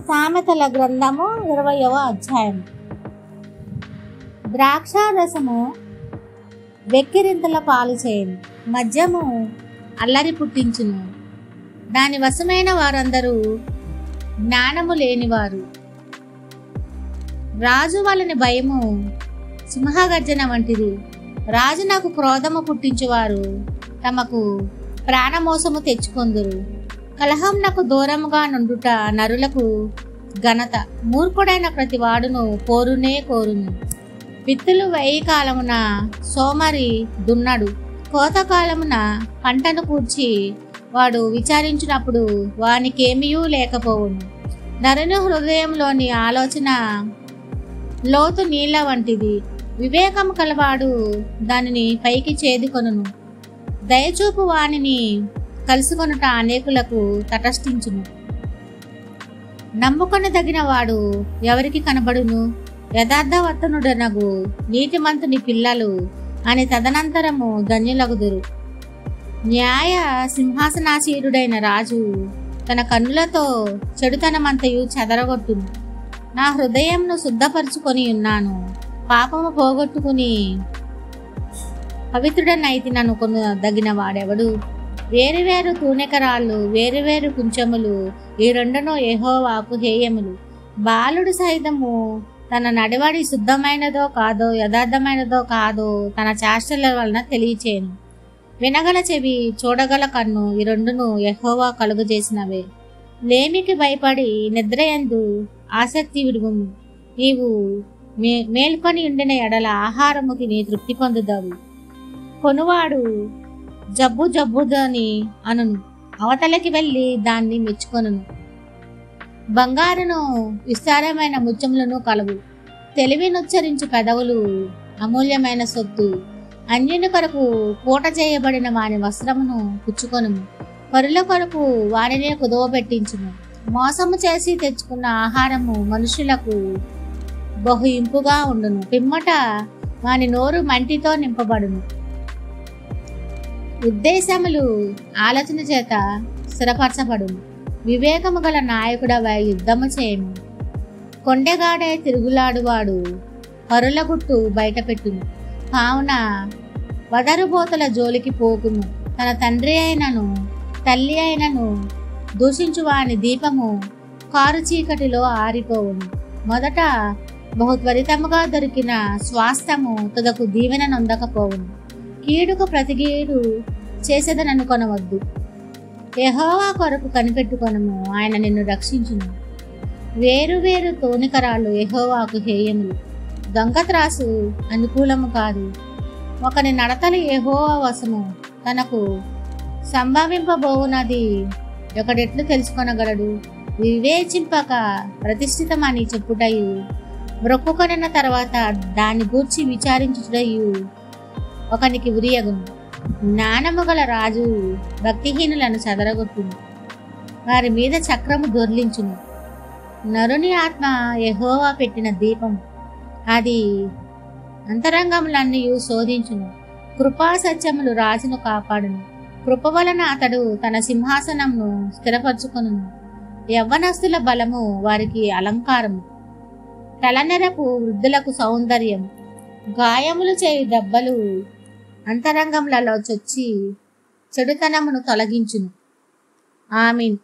సామెతల గ్రంథము 20వ అధ్యాయం. ద్రాక్షారసము వెక్కిరింతల పాలు చేయను, మద్యము అల్లరి పుట్టించును. దాని వశమైన వారందరూ జ్ఞానము లేనివారు. రాజు వలని భయము సింహగర్జన వంటిది. రాజు నాకు క్రోధము పుట్టించువారు తమకు ప్రాణమోసము తెచ్చుకొందురు. కలహం నాకు దూరముగా నుండుట నరులకు ఘనత. మూర్ఖుడైన ప్రతి వాడును కోరునే కోరును. విత్తులు వేయి కాలమున సోమరి దున్నడు, కోతకాలమున పంటను కూర్చి వాడు విచారించినప్పుడు వానికేమీయూ లేకపోవును. నరుని హృదయంలోని ఆలోచన లోతు నీళ్ల వంటిది. వివేకము కలవాడు దానిని పైకి చేదుకొనును. దయచూపు వానిని కలుసుకొనుట అనేకులకు తటస్థించును. నమ్ముకొనదగిన వాడు ఎవరికి కనబడును? యథార్థవర్తనుడనగు నీతిమంతుని పిల్లలు అని తదనంతరము ధన్యులగుదురు. న్యాయ సింహాసనాసీనుడైన రాజు తన కన్నులతో చెడుతనమంతయు చెదరగొట్టును. నా హృదయంను శుద్ధపరుచుకొని ఉన్నాను, పాపము పోగొట్టుకుని పవిత్రుడనైతినను కొనదగిన వాడెవడు? వేరువేరు తూనెకరాళ్ళు, వేరువేరు కుంచములు, ఈ రెండును యెహోవాకు హేయములు. బాలుడు సైతము తన నడవడి శుద్ధమైనదో కాదో, యథార్థమైనదో కాదో తన చేష్టల వలన తెలియచేయను. వినగల చెవి, చూడగల కన్ను, ఈ రెండును యెహోవా కలుగజేసినవే. లేమికి భయపడి నిద్రయందు ఆసక్తి విడుగుము. నీవు మేల్కొని ఉండిన ఎడల ఆహారము తిని తృప్తి పొందుదావు. కొనువాడు జబ్బుదని అనును, అవతలకి వెళ్ళి దాన్ని మెచ్చుకొనును. బంగారును విస్తారమైన ముత్యములను కలవు. తెలివినుచ్చరించు పెదవులు అమూల్యమైన సొత్తు. అన్యుని కొరకు పూట చేయబడిన వాని వస్త్రమును పుచ్చుకొనుము. పరుల కొరకు వారినే కుదవబెట్టించును. మోసము చేసి తెచ్చుకున్న ఆహారము మనుషులకు బహు ఇంపుగా ఉండును. పిమ్మట వాని నోరు మంటితో నింపబడును. ఉద్దేశములు ఆలోచన చేత స్థిరపరచబడును. వివేకము గల నాయకుడవై యుద్ధము చేయము. కొండెగాడే తిరుగులాడువాడు పరుల గుట్టు బయటపెట్టును. కావున వదరుబోతుల జోలికి పోకుము. తన తండ్రి అయినను తల్లి అయినను దూషించువాని దీపము కారు చీకటిలో ఆరిపోవును. మొదట బహు త్వరితముగా దొరికిన స్వాస్థ్యము తుదకు దీవెన నొందకపోవును. కీడుకు ప్రతికీడు చేసేదననుకొనవద్దు. యెహోవా కొరకు కనిపెట్టుకొనుము, ఆయన నిన్ను రక్షించును. వేరువేరు తోనికరాళ్ళు యెహోవాకు హేయములు. దొంగత్రాసు అనుకూలము కాదు. ఒకని నడతలు యెహోవా వశము. తనకు సంభవింపబోవునది ఒకడెట్లు తెలుసుకొనగలడు? వివేచింపక ప్రతిష్ఠితమని చెప్పుటయు, మ్రొక్కుకొనిన తర్వాత దాన్ని గూర్చి విచారించుటయు ఒకనికి ఉరియగును. జ్ఞానము గల రాజు భక్తిహీనులను చెదరగొట్టును, వారి మీద చక్రము దొర్లించును. నరుని ఆత్మ యెహోవా పెట్టిన దీపం, అది అంతరంగములన్నీ శోధించును. కృపా సత్యములు రాజును కాపాడును. కృప వలన అతడు తన సింహాసనమును స్థిరపరచుకొనును. యవ్వనస్తుల బలము వారికి అలంకారము, తలనెరపు వృద్ధులకు సౌందర్యం. గాయములు చేయు దెబ్బలు అంతరంగములలో చొచ్చి చెడుతనమును తొలగించును. ఆమీన్.